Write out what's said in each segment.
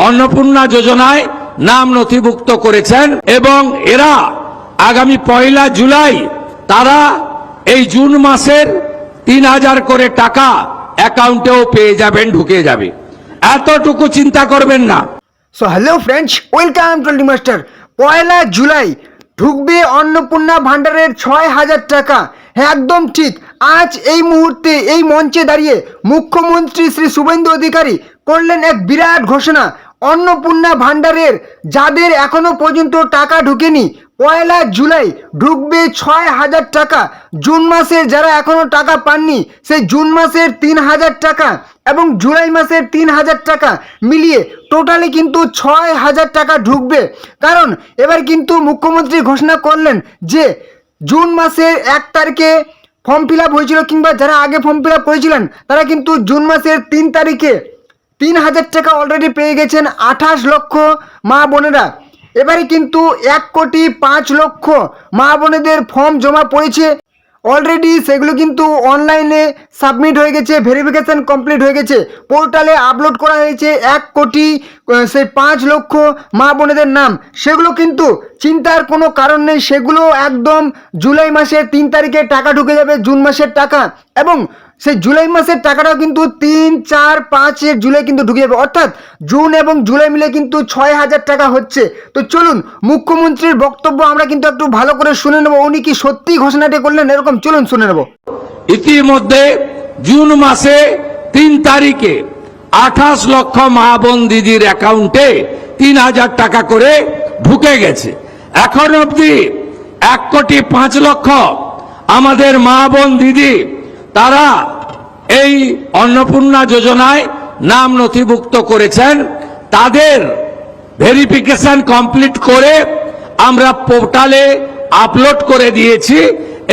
অন্নপূর্ণা যোজনায় নাম নথিভুক্ত করেছেন এবং এরা আগামী 1 জুলাই তারা এই জুন মাসের 3000 করে টাকা অ্যাকাউন্টেও পেয়ে যাবেন, ঢুকে যাবে। এতটুকু চিন্তা করবেন না। So hello friends, welcome to T master. 1 July ঢুকবে অন্নপূর্ণা ভান্ডারের 6000 টাকা। হ্যাঁ, একদম ঠিক। আজ এই মুহূর্তে এই মঞ্চে দাঁড়িয়ে মুখ্যমন্ত্রী শ্রী শুভেন্দু অধিকারী করলেন এক বিরাট ঘোষণা। অন্নপূর্ণা ভান্ডারের যাদের এখনো পর্যন্ত টাকা ঢুকেনি, 1 জুলাই ঢুকবে 6000 টাকা। জুন মাসের যারা এখনো টাকা পাননি, সেই জুন মাসের 3000 টাকা এবং জুলাই মাসের 3000 টাকা মিলিয়ে টোটালি কিন্তু 6000 টাকা ঢুকবে। কারণ এবার কিন্তু মুখ্যমন্ত্রী ঘোষণা করলেন যে জুন মাসের 1 তারিখে ফর্ম ফিল আপ হয়েছিল, কিংবা যারা আগে ফর্ম ফিল আপ করেছিলেন তারা কিন্তু জুন মাসের 3 তারিখে 3000 টাকা অলরেডি পেয়ে গেছেন 28 লক্ষ মা বোনেরা। এবারে কিন্তু 1,05,00,000 মা বোনেদের ফর্ম জমা পড়েছে অলরেডি। সেগুলো কিন্তু অনলাইনে সাবমিট হয়ে গেছে, ভেরিফিকেশন কমপ্লিট হয়ে গেছে, পোর্টালে আপলোড করা হয়েছে 1,05,00,000 মা বোনেদের নাম। সেগুলো কিন্তু চিন্তার কোনো কারণ নেই, সেগুলো একদম জুলাই মাসের 3 তারিখে টাকা ঢুকে যাবে, জুন মাসের টাকা। এবং সেই জুলাই মাসের টাকাটাও কিন্তু 3, 4, 5 জুলাই কিন্তু ঢুকে যাবে, অর্থাৎ জুন এবং জুলাই মিলে কিন্তু 6000 টাকা হচ্ছে। তো চলুন মুখ্যমন্ত্রীর বক্তব্য আমরা কিন্তু একটু ভালো করে শুনে নেব, উনি কি সত্যি ঘোষণাটি করলেন এরকম, চলুন শুনে নেব। ইতিমধ্যে জুন মাসে 3 তারিখে 28 লক্ষ মা বোন দিদির অ্যাকাউন্টে 3000 টাকা করে ঢুকে গেছে। এখন অবধি 1,05,00,000 আমাদের মা বোন দিদি তারা এই অন্নপূর্ণা যোজনায় নাম নথিভুক্ত করেছেন। তাদের ভেরিফিকেশন কমপ্লিট করে আমরা পোর্টালে আপলোড করে দিয়েছি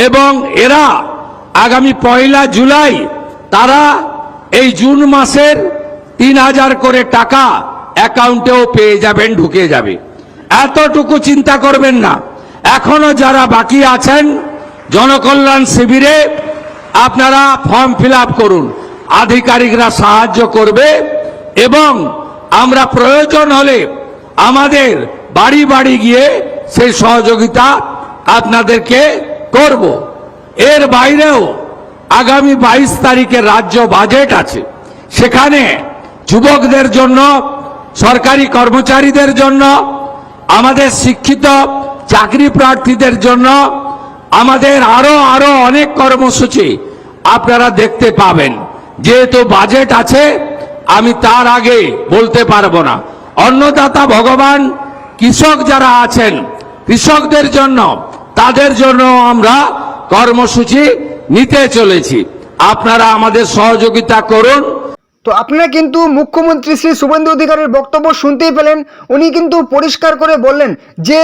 এবং এরা আগামী 1 জুলাই তারা এই জুন মাসের 3000 করে টাকা অ্যাকাউন্টেও পেয়ে যাবেন, ঢুকে যাবে। এতটুকু চিন্তা করবেন না। এখনো যারা বাকি আছেন জনকল্যাণ শিবিরে আপনারা ফর্ম ফিল আপ করুন, আধিকারিকরা সাহায্য করবে এবং আমরা প্রয়োজন হলে আমাদের বাড়ি বাড়ি গিয়ে সেই সহযোগিতা আপনাদেরকে করব। এর বাইরেও আগামী 22 তারিখে রাজ্য বাজেট আছে, সেখানে যুবকদের জন্য, সরকারি কর্মচারীদের জন্য, আমাদের শিক্ষিত চাকরি প্রার্থীদের জন্য আমাদের আরো অনেক কর্মসূচি আপনারা দেখতে পাবেন। যেহেতু বাজেট আছে আমি তার আগে বলতে পারবো না। অন্নদাতা ভগবান কৃষক যারা আছেন, কৃষকদের জন্য, তাদের জন্য আমরা কর্মসূচি নিতে চলেছি। আপনারা আমাদের সহযোগিতা করুন। তো আপনারা কিন্তু মুখ্যমন্ত্রী শ্রী শুভেন্দু অধিকারীর বক্তব্য শুনতেই পেলেন। উনি কিন্তু পরিষ্কার করে বললেন যে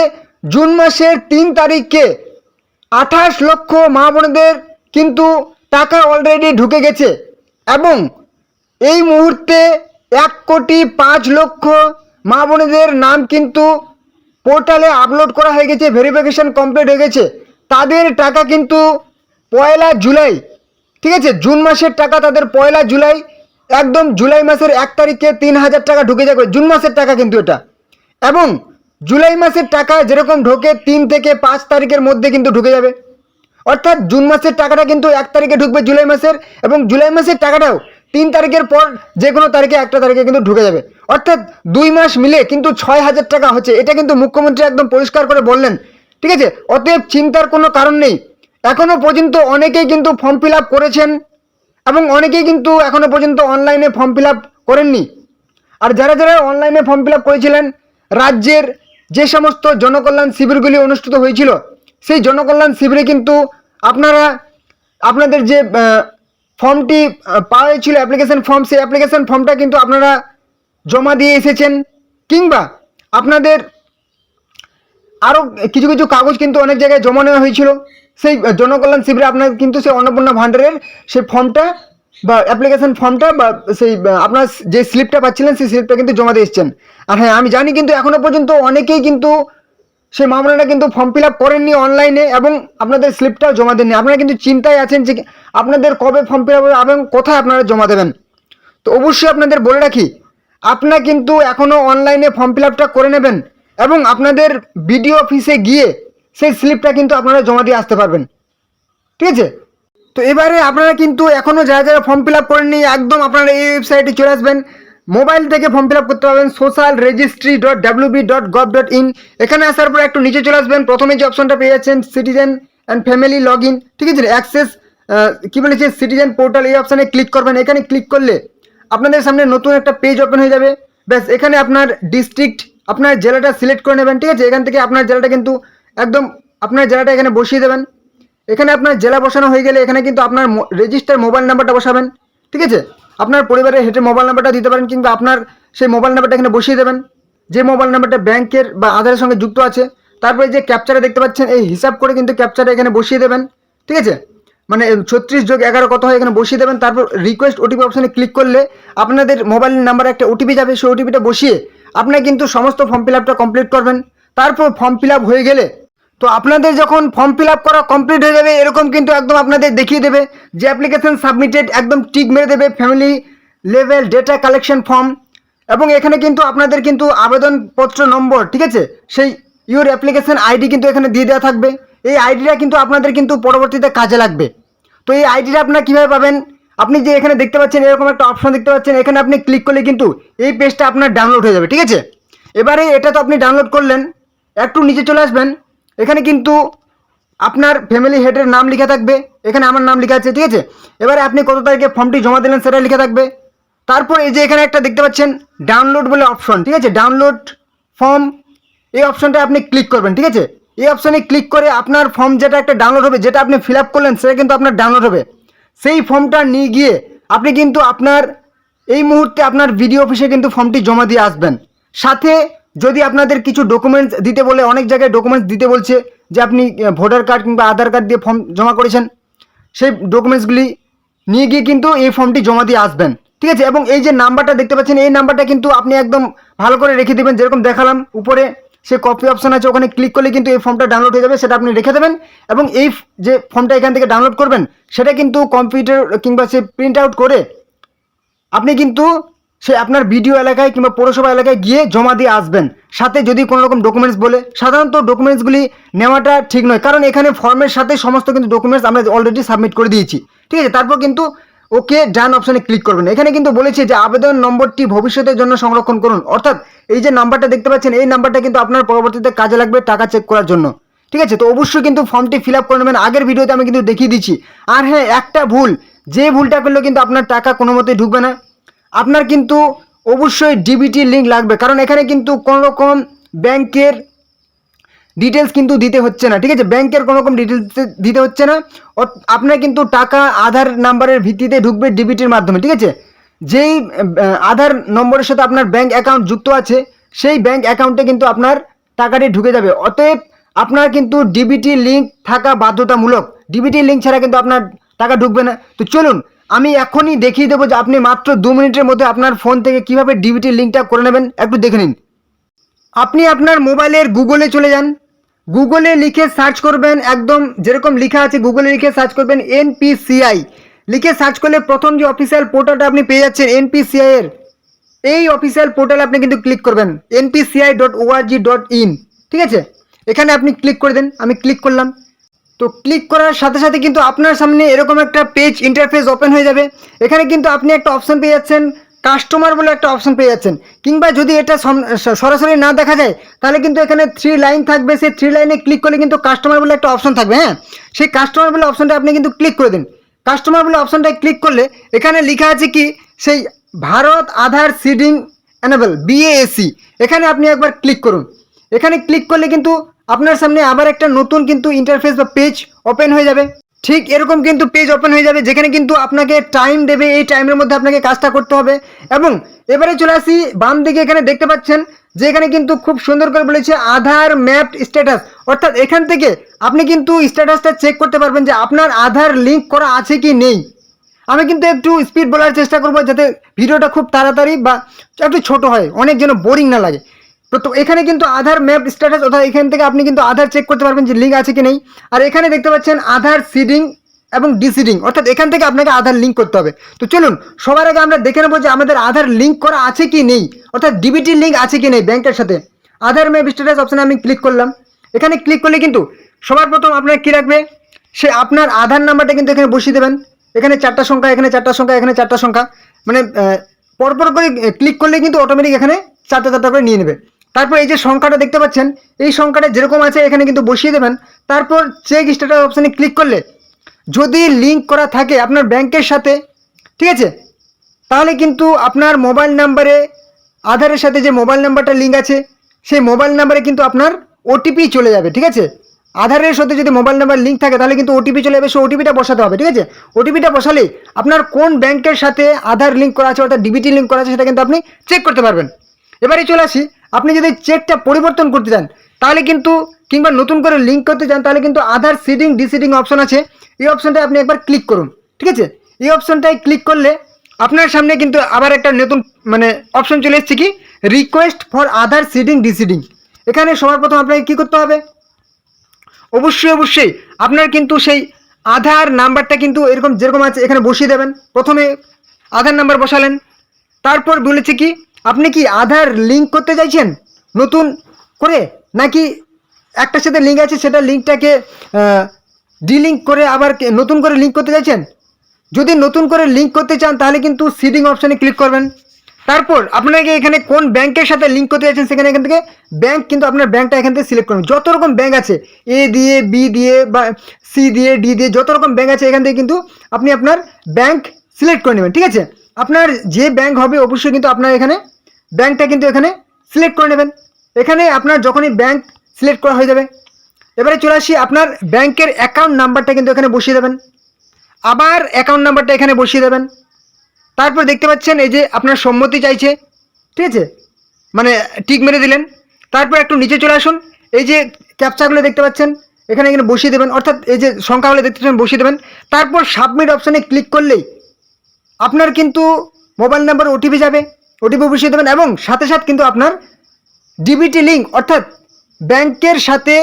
জুন মাসের 3 তারিখে 28 লক্ষ মা বোনদের কিন্তু টাকা অলরেডি ঢুকে গেছে এবং এই মুহূর্তে 1,05,00,000 মা বোনদের নাম কিন্তু পোর্টালে আপলোড করা হয়ে গেছে, ভেরিফিকেশন কমপ্লিট হয়ে গেছে। তাদের টাকা কিন্তু 1 জুলাই, ঠিক আছে, জুন মাসের টাকা তাদের 1 জুলাই, একদম জুলাই মাসের 1 তারিখে 3000 টাকা ঢুকে যাবে। জুন মাসের টাকা কিন্তু এটা, এবং জুলাই মাসের টাকা যেরকম ঢোকে 3 থেকে 5 তারিখের মধ্যে কিন্তু ঢুকে যাবে। অর্থাৎ জুন মাসের টাকাটা কিন্তু 1 তারিখে ঢুকবে জুলাই মাসের, এবং জুলাই মাসের টাকাটাও 3 তারিখের পর যে কোনো তারিখে 1 তারিখে কিন্তু ঢুকে যাবে। অর্থাৎ 2 মাস মিলে কিন্তু 6000 টাকা হচ্ছে। এটা কিন্তু মুখ্যমন্ত্রী একদম পরিষ্কার করে বললেন, ঠিক আছে। অতএব চিন্তার কোনো কারণ নেই। এখনো পর্যন্ত অনেকেই কিন্তু ফর্ম ফিল আপ করেছেন এবং অনেকেই কিন্তু এখনো পর্যন্ত অনলাইনে ফর্ম ফিল আপ করেননি। আর যারা যারা অনলাইনে ফর্ম ফিল আপ করেছিলেন, রাজ্যের যে সমস্ত জনকল্যাণ শিবিরগুলি অনুষ্ঠিত হয়েছিল, সেই জনকল্যাণ শিবিরে কিন্তু আপনারা আপনাদের যে ফর্মটি পাওয়া হয়েছিল অ্যাপ্লিকেশন ফর্ম, সেই অ্যাপ্লিকেশন ফর্মটা কিন্তু আপনারা জমা দিয়ে এসেছেন, কিংবা আপনাদের আরও কিছু কিছু কাগজ কিন্তু অনেক জায়গায় জমা নেওয়া হয়েছিল। সেই জনকল্যাণ শিবিরে আপনার কিন্তু সেই অন্নপূর্ণা ভান্ডারের সেই ফর্মটা বা অ্যাপ্লিকেশন ফর্মটা বা সেই আপনার যে স্লিপটা পাচ্ছিলেন সেই স্লিপটা কিন্তু জমা দিয়ে এসেছেন। আর হ্যাঁ, আমি জানি কিন্তু এখনও পর্যন্ত অনেকেই কিন্তু সেই মামলাটা কিন্তু ফর্ম ফিল আপ করেননি অনলাইনে এবং আপনাদের স্লিপটাও জমা দেননি। আপনারা কিন্তু চিন্তায় আছেন যে আপনাদের কবে ফর্ম ফিল আপ হবে এবং কোথায় আপনারা জমা দেবেন। তো অবশ্যই আপনাদের বলে রাখি, আপনারা কিন্তু এখনও অনলাইনে ফর্ম ফিল আপটা করে নেবেন এবং আপনাদের বিডিও অফিসে গিয়ে সেই স্লিপটা কিন্তু আপনারা জমা দিয়ে আসতে পারবেন। ঠিক আছে, তো এবারে আপনারা কিন্তু এখনও যারা যারা ফর্ম ফিল আপ করেননি একদম আপনারা এই ওয়েবসাইটে চলে আসবেন। মোবাইল থেকে ফর্ম ফিল আপ করতে পারবেন social registry.wb.gov.in। এখানে আসার পর একটু নিচে চলে আসবেন, প্রথমে যে অপশনটা পেয়ে যাচ্ছেন citizen and family log in, ঠিক আছে, অ্যাক্সেস কী বলেছে সিটিজেন পোর্টাল, এই অপশানে ক্লিক করবেন। এখানে ক্লিক করলে আপনাদের সামনে নতুন একটা পেজ ওপেন হয়ে যাবে। ব্যাস এখানে আপনার ডিস্ট্রিক্ট, আপনার জেলাটা সিলেক্ট করে নেবেন। ঠিক আছে, এখান থেকে আপনার জেলাটা কিন্তু একদম আপনার জেলাটা এখানে বসিয়ে দেবেন। এখানে আপনার জেলা বসানো হয়ে গেলে এখানে কিন্তু আপনার রেজিস্টার মোবাইল নাম্বারটা বসাবেন। ঠিক আছে, আপনার পরিবারের হেডের মোবাইল নাম্বারটা দিতে পারেন কিংবা আপনার সেই মোবাইল নাম্বারটা এখানে বসিয়ে দেবেন, যে মোবাইল নাম্বারটা ব্যাংকের বা আধারের সঙ্গে যুক্ত আছে। তারপরে যে ক্যাপচারে দেখতে পাচ্ছেন এই হিসাব করে কিন্তু ক্যাপচারে এখানে বসিয়ে দেবেন। ঠিক আছে, মানে 36 যোগ 11 কত হয় এখানে বসিয়ে দেবেন। তারপর রিকোয়েস্ট ওটিপি অপশানে ক্লিক করলে আপনাদের মোবাইল নাম্বারে একটা ওটিপি যাবে, সেই ওটিপিটা বসিয়ে আপনারা কিন্তু সমস্ত ফর্ম ফিল আপটা কমপ্লিট করবেন। তারপর ফর্ম ফিল আপ হয়ে গেলে তো আপনাদের যখন ফর্ম ফিল আপ করা কমপ্লিট হয়ে যাবে এরকম কিন্তু একদম আপনাদের দেখিয়ে দেবে যে অ্যাপ্লিকেশন সাবমিটেড, একদম টিক মেরে দেবে family level data collection form. এবং এখানে কিন্তু আপনাদের কিন্তু আবেদনপত্র নম্বর, ঠিক আছে, সেই ইউর অ্যাপ্লিকেশন আইডি কিন্তু এখানে দিয়ে দেওয়া থাকবে। এই আইডিটা কিন্তু আপনাদের কিন্তু পরবর্তীতে কাজে লাগবে। তো এই আইডিটা আপনারা কীভাবে পাবেন, আপনি যে এখানে দেখতে পাচ্ছেন এরকম একটা অপশন দেখতে পাচ্ছেন, এখানে আপনি ক্লিক করলে কিন্তু এই পেজটা আপনার ডাউনলোড হয়ে যাবে। ঠিক আছে, এবারে এটা তো আপনি ডাউনলোড করলেন, একটু নিচে চলে আসবেন। এখানে কিন্তু আপনার ফ্যামিলি হেডের নাম লেখা থাকবে, এখানে আমার নাম লেখা আছে। ঠিক আছে, এবারে আপনি কত তারিখে ফর্মটি জমা দিলেন সেটা লেখা থাকবে। তারপর এই যে এখানে একটা দেখতে পাচ্ছেন ডাউনলোড বলে অপশন, ঠিক আছে, ডাউনলোড ফর্ম, এই অপশনটা আপনি ক্লিক করবেন। ঠিক আছে, এই অপশনে ক্লিক করে আপনার ফর্ম যেটা একটা ডাউনলোড হবে, যেটা আপনি ফিল আপ করলেন সেটা কিন্তু আপনার ডাউনলোড হবে। সেই ফর্মটা নিয়ে গিয়ে আপনি কিন্তু আপনার এই মুহূর্তে আপনার বিডিও অফিসে কিন্তু ফর্মটি জমা দিয়ে আসবেন। সাথে যদি আপনাদের কিছু ডকুমেন্টস দিতে বলে, অনেক জায়গায় ডকুমেন্টস দিতে বলছে যে আপনি ভোটার কার্ড কিংবা আধার কার্ড দিয়ে ফর্ম জমা করেছেন, সেই ডকুমেন্টসগুলি নিয়ে গিয়ে কিন্তু এই ফর্মটি জমা দিয়ে আসবেন। ঠিক আছে, এবং এই যে নাম্বারটা দেখতে পাচ্ছেন এই নাম্বারটা কিন্তু আপনি একদম ভালো করে রেখে দেবেন, যেরকম দেখালাম উপরে সে কপি অপশন আছে, ওখানে ক্লিক করলে কিন্তু এই ফর্মটা ডাউনলোড হয়ে যাবে, সেটা আপনি রেখে দেবেন। এবং এই যে ফর্মটা এখান থেকে ডাউনলোড করবেন সেটা কিন্তু কম্পিউটার কিংবা সে প্রিন্ট আউট করে আপনি কিন্তু সে আপনার বিডিও এলাকায় কিংবা পৌরসভা এলাকায় গিয়ে জমা দিয়ে আসবেন। সাথে যদি কোনো রকম ডকুমেন্টস বলে, সাধারণত ডকুমেন্টসগুলি নেওয়াটা ঠিক নয়, কারণ এখানে ফর্মের সাথে সমস্ত কিন্তু ডকুমেন্টস আমরা অলরেডি সাবমিট করে দিয়েছি। ঠিক আছে, তারপর কিন্তু ওকে ডান অপশানে ক্লিক করবেন। এখানে কিন্তু বলেছে যে আবেদন নম্বরটি ভবিষ্যতের জন্য সংরক্ষণ করুন, অর্থাৎ এই যে নাম্বারটা দেখতে পাচ্ছেন এই নাম্বারটা কিন্তু আপনার পরবর্তীতে কাজে লাগবে টাকা চেক করার জন্য। ঠিক আছে, তো অবশ্যই কিন্তু ফর্মটি ফিল আপ করে নেবেন, আগের ভিডিওতে আমি কিন্তু দেখিয়ে দিচ্ছি। আর হ্যাঁ, একটা ভুল, যে ভুলটা করলেও কিন্তু আপনার টাকা কোনো মতেই ঢুকবে না। আপনার কিন্তু অবশ্যই ডিবিটি লিঙ্ক লাগবে, কারণ এখানে কিন্তু কোনো রকম ব্যাংকের ডিটেলস কিন্তু দিতে হচ্ছে না। ঠিক আছে, ব্যাংকের কোনো রকম ডিটেলস দিতে হচ্ছে না, আপনার কিন্তু টাকা আধার নাম্বারের ভিত্তিতে ঢুকবে ডিবিটির মাধ্যমে। ঠিক আছে, যেই আধার নম্বরের সাথে আপনার ব্যাংক অ্যাকাউন্ট যুক্ত আছে সেই ব্যাংক অ্যাকাউন্টে কিন্তু আপনার টাকাটি ঢুকে যাবে। অতএব আপনার কিন্তু ডিবিটি লিঙ্ক থাকা বাধ্যতামূলক, ডিবিটি লিঙ্ক ছাড়া কিন্তু আপনার টাকা ঢুকবে না। তো চলুন আমি এখনই দেখিয়ে দেবো যে আপনি মাত্র 2 মিনিটের মধ্যে আপনার ফোন থেকে কিভাবে ডিবিটি লিঙ্কটা করে নেবেন, একটু দেখে নিন। আপনি আপনার মোবাইলের গুগলে চলে যান, গুগলে লিখে সার্চ করবেন, একদম যেরকম লেখা আছে গুগলে লিখে সার্চ করবেন এনপিসিআই, লিখে সার্চ করলে প্রথম যে অফিসিয়াল পোর্টালটা আপনি পেয়ে যাচ্ছেন এনপিসিআই এর, এই অফিসিয়াল পোর্টালে আপনি কিন্তু ক্লিক করবেন npci.org.in। ঠিক আছে, এখানে আপনি ক্লিক করে দেন, আমি ক্লিক করলাম। তো ক্লিক করার সাথে সাথে কিন্তু আপনার সামনে এরকম একটা পেজ ইন্টারফেস ওপেন হয়ে যাবে। এখানে কিন্তু আপনি একটা অপশন পেয়ে যাচ্ছেন কাস্টমার বলে একটা অপশন পেয়ে যাচ্ছেন, কিংবা যদি এটা সরাসরি না দেখা যায় তাহলে কিন্তু এখানে 3 লাইন থাকবে, সেই 3 লাইনে ক্লিক করলে কিন্তু কাস্টমার বলে একটা অপশন থাকবে। হ্যাঁ, সেই কাস্টমার বলে অপশনটা আপনি কিন্তু ক্লিক করে দিন। কাস্টমার বলে অপশনটায় ক্লিক করলে এখানে লেখা আছে কি সেই ভারত আধার সিডিং এনেবল BASE, এখানে আপনি একবার ক্লিক করুন। এখানে ক্লিক করলে কিন্তু আপনার সামনে আবার একটা নতুন কিন্তু ইন্টারফেস বা পেজ ওপেন হয়ে যাবে। ঠিক এরকম কিন্তু পেজ ওপেন হয়ে যাবে, যেখানে কিন্তু আপনাকে টাইম দেবে, এই টাইমের মধ্যে আপনাকে কাজটা করতে হবে। এবং এবারে চলে আসি বাম দিকে, এখানে দেখতে পাচ্ছেন যে এখানে কিন্তু খুব সুন্দর করে বলেছে আধার ম্যাপড স্ট্যাটাস, অর্থাৎ এখান থেকে আপনি কিন্তু স্ট্যাটাসটা চেক করতে পারবেন যে আপনার আধার লিঙ্ক করা আছে কি নেই। আমি কিন্তু একটু স্পিড বলার চেষ্টা করবো যাতে ভিডিওটা খুব তাড়াতাড়ি বা একটু ছোট হয়, অনেক যেন বোরিং না লাগে। তো এখানে কিন্তু আধার ম্যাপ স্ট্যাটাস, অর্থাৎ এখান থেকে আপনি কিন্তু আধার চেক করতে পারবেন যে লিঙ্ক আছে কি নেই। আর এখানে দেখতে পাচ্ছেন আধার সিডিং এবং ডিসিডিং, অর্থাৎ এখান থেকে আপনাকে আধার লিঙ্ক করতে হবে। তো চলুন সবার আগে আমরা দেখে নেবো যে আমাদের আধার লিঙ্ক করা আছে কি নেই, অর্থাৎ ডিবিটি লিঙ্ক আছে কি নেই ব্যাংকের সাথে। আধার মে স্ট্যাটাস অপশানে আমি ক্লিক করলাম। এখানে ক্লিক করলে কিন্তু সবার প্রথম আপনার কী রাখবে, সে আপনার আধার নাম্বারটা কিন্তু এখানে বসিয়ে দেবেন। এখানে 4টা সংখ্যা, এখানে 4টা সংখ্যা, এখানে 4টা সংখ্যা, মানে পরপর করে ক্লিক করলে কিন্তু অটোমেটিক এখানে 4টা করে নিয়ে নেবে। তারপর এই যে সংখ্যাটা দেখতে পাচ্ছেন, এই সংখ্যাটা যেরকম আছে এখানে কিন্তু বসিয়ে দেবেন। তারপর চেক স্ট্যাটাস অপশানে ক্লিক করলে যদি লিঙ্ক করা থাকে আপনার ব্যাংকের সাথে, ঠিক আছে, তাহলে কিন্তু আপনার মোবাইল নাম্বারে আধারের সাথে যে মোবাইল নাম্বারটা লিঙ্ক আছে সেই মোবাইল নাম্বারে কিন্তু আপনার ওটিপি চলে যাবে, ঠিক আছে। আধারের সাথে যদি মোবাইল নাম্বার লিঙ্ক থাকে তাহলে কিন্তু ওটিপি চলে যাবে, সেই ওটিপিটা বসাতে হবে, ঠিক আছে। ওটিপিটা বসালে আপনার কোন ব্যাংকের সাথে আধার লিঙ্ক করা আছে অর্থাৎ ডিবিটি লিঙ্ক করা আছে সেটা কিন্তু আপনি চেক করতে পারবেন। এবারে চলে আসি, আপনি যদি চেকটা পরিবর্তন করতে চান তাহলে কিন্তু, কিংবা নতুন করে লিঙ্ক করতে চান তাহলে কিন্তু আধার সিডিং ডিসিডিং অপশন আছে, এই অপশনটায় আপনি একবার ক্লিক করুন, ঠিক আছে। এই অপশনটায় ক্লিক করলে আপনার সামনে কিন্তু আবার একটা নতুন মানে অপশন চলে এসেছে, কি রিকোয়েস্ট ফর আধার সিডিং ডিসিডিং। এখানে সবার প্রথম আপনাকে কী করতে হবে, অবশ্যই আপনার কিন্তু সেই আধার নাম্বারটা কিন্তু এরকম যেরকম আছে এখানে বসিয়ে দেবেন। প্রথমে আধার নাম্বার বসালেন, তারপর বলেছে কি আপনি কি আধার লিঙ্ক করতে চাইছেন নতুন করে, নাকি একটার সাথে লিঙ্ক আছে সেটা লিঙ্কটাকে ডিলিঙ্ক করে আবার নতুন করে লিঙ্ক করতে চাইছেন। যদি নতুন করে লিঙ্ক করতে চান তাহলে কিন্তু সিডিং অপশানে ক্লিক করবেন। তারপর আপনাকে এখানে কোন ব্যাংকের সাথে লিঙ্ক করতে চাইছেন সেখানে এখান থেকে ব্যাংক কিন্তু আপনার ব্যাংকটা এখান থেকে সিলেক্ট করবেন। যত রকম ব্যাংক আছে এ দিয়ে, বি দিয়ে বা সি দিয়ে, ডি দিয়ে, যত রকম ব্যাংক আছে এখান থেকে কিন্তু আপনি আপনার ব্যাংক সিলেক্ট করে নেবেন, ঠিক আছে। আপনার যে ব্যাংক হবে অবশ্যই কিন্তু আপনার এখানে ব্যাংকটা কিন্তু এখানে সিলেক্ট করে নেবেন। এখানে আপনার যখনই ব্যাংক সিলেক্ট করা হয়ে যাবে, এবারে চলে আসি আপনার ব্যাংকের অ্যাকাউন্ট নাম্বারটা কিন্তু এখানে বসিয়ে দেবেন, আবার অ্যাকাউন্ট নাম্বারটা এখানে বসিয়ে দেবেন। তারপর দেখতে পাচ্ছেন এই যে আপনার সম্মতি চাইছে, ঠিক আছে, মানে টিক মেরে দিলেন। তারপর একটু নিচে চলে আসুন, এই যে ক্যাপচাগুলো দেখতে পাচ্ছেন এখানে এখানে বসিয়ে দেবেন, অর্থাৎ এই যে সংখ্যাগুলো দেখতে পাচ্ছেন বসিয়ে দেবেন। তারপর সাবমিট অপশানে ক্লিক করলেই আপনার কিন্তু মোবাইল নাম্বার ওটিপি যাবে, ওটিপি বসিয়ে দেবেন এবং সাথে সাথে কিন্তু আপনার ডিবিটি লিঙ্ক অর্থাৎ ব্যাংকের সাথে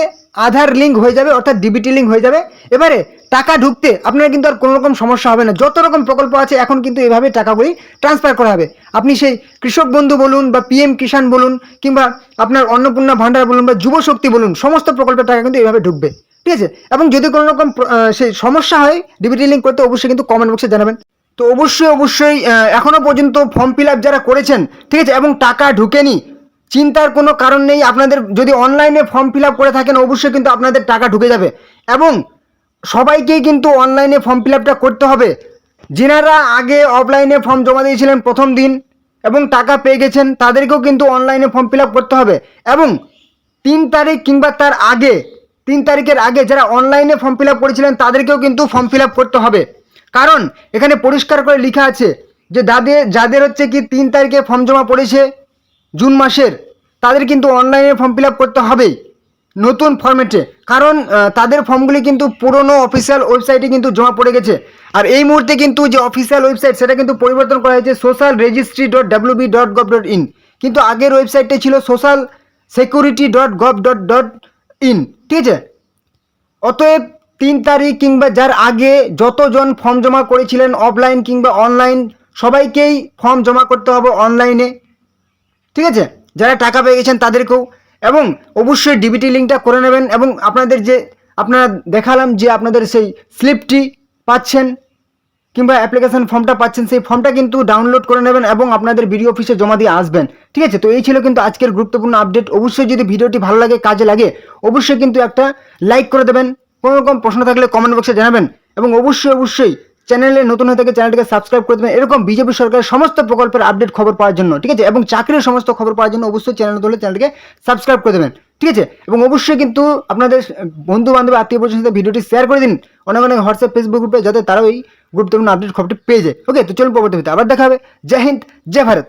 আধার লিঙ্ক হয়ে যাবে, অর্থাৎ ডিবিটি লিঙ্ক হয়ে যাবে। এবারে টাকা ঢুকতে আপনার কিন্তু আর কোনো রকম সমস্যা হবে না। যত রকম প্রকল্প আছে এখন কিন্তু এভাবে টাকাগুলি ট্রান্সফার করা হবে। আপনি সেই কৃষক বন্ধু বলুন বা পিএম কিষাণ বলুন কিংবা আপনার অন্নপূর্ণা ভাণ্ডার বলুন বা যুব শক্তি বলুন, সমস্ত প্রকল্পের টাকা কিন্তু এভাবে ঢুকবে, ঠিক আছে। এবং যদি কোনো রকম সেই সমস্যা হয় ডিবিটি লিঙ্ক করতে অবশ্যই কিন্তু কমেন্ট বক্সে জানাবেন। তো অবশ্যই এখনও পর্যন্ত ফর্ম ফিল আপ যারা করেছেন, ঠিক আছে, এবং টাকা ঢুকেনি, চিন্তার কোনো কারণ নেই। আপনাদের যদি অনলাইনে ফর্ম ফিল আপ করে থাকেন অবশ্যই কিন্তু আপনাদের টাকা ঢুকে যাবে। এবং সবাইকেই কিন্তু অনলাইনে ফর্ম ফিল আপটা করতে হবে। যেনারা আগে অফলাইনে ফর্ম জমা দিয়েছিলেন প্রথম দিন এবং টাকা পেয়ে গেছেন তাদেরকেও কিন্তু অনলাইনে ফর্ম ফিল আপ করতে হবে। এবং 3 তারিখ কিংবা তার আগে 3 তারিখের আগে যারা অনলাইনে ফর্ম ফিল আপ করেছিলেন তাদেরকেও কিন্তু ফর্ম ফিল আপ করতে হবে। কারণ এখানে পরিষ্কার করে লেখা আছে যে যাদের হচ্ছে কি 3 তারিখে ফর্ম জমা পড়েছে জুন মাসের, তাদের কিন্তু অনলাইনে ফর্ম ফিল আপ করতে হবেই নতুন ফরম্যাটে। কারণ তাদের ফর্মগুলি কিন্তু পুরনো অফিসিয়াল ওয়েবসাইটে কিন্তু জমা পড়ে গেছে। আর এই মুহূর্তে কিন্তু যে অফিসিয়াল ওয়েবসাইট সেটা কিন্তু পরিবর্তন করা হয়েছে socialregistry.wb.gov.in, কিন্তু আগের ওয়েবসাইটটা ছিল socialsecurity.gov.in, ঠিক আছে। অতএব 3 তারিখ কিংবা যার আগে যতজন ফর্ম জমা করেছিলেন অফলাইন কিংবা অনলাইন সবাইকেই ফর্ম জমা করতে হবে অনলাইনে, ঠিক আছে, যারা টাকা পেয়ে গেছেন তাদেরকেও। এবং অবশ্যই ডিবিটি লিঙ্কটা করে নেবেন। এবং আপনাদের যে আপনারা দেখালাম যে আপনাদের সেই স্লিপটি পাচ্ছেন কিংবা অ্যাপ্লিকেশন ফর্মটা পাচ্ছেন, সেই ফর্মটা কিন্তু ডাউনলোড করে নেবেন এবং আপনাদের বিডিও অফিসে জমা দিয়ে আসবেন, ঠিক আছে। তো এই ছিল কিন্তু আজকের গুরুত্বপূর্ণ আপডেট। অবশ্যই যদি ভিডিওটি ভালো লাগে, কাজে লাগে, অবশ্যই কিন্তু একটা লাইক করে দেবেন। কোনো রকম প্রশ্ন থাকলে কমেন্ট বক্সে জানাবেন এবং অবশ্যই চ্যানেলে নতুন হয়ে থাকে চ্যানেলটিকে সাবস্ক্রাইব করে দেবেন এরকম বিজেপি সরকারের সমস্ত প্রকল্পের আপডেট খবর পাওয়ার জন্য, ঠিক আছে। এবং চাকরির সমস্ত খবর পাওয়ার জন্য অবশ্যই চ্যানেলটিকে সাবস্ক্রাইব করে দেবেন, ঠিক আছে। এবং অবশ্যই কিন্তু আপনাদের বন্ধু বান্ধব আত্মীয় পরিজনের সাথে ভিডিওটি শেয়ার করে দিন অনেক হোয়াটসঅ্যাপ ফেসবুক গ্রুপে, যাতে তারাও এই গুরুত্বপূর্ণ আপডেট খবরটি পেয়ে যায়। ওকে, তো চলুন পরবর্তী ভিডিওতে আবার দেখা হবে। জয় হিন্দ, জয় ভারত।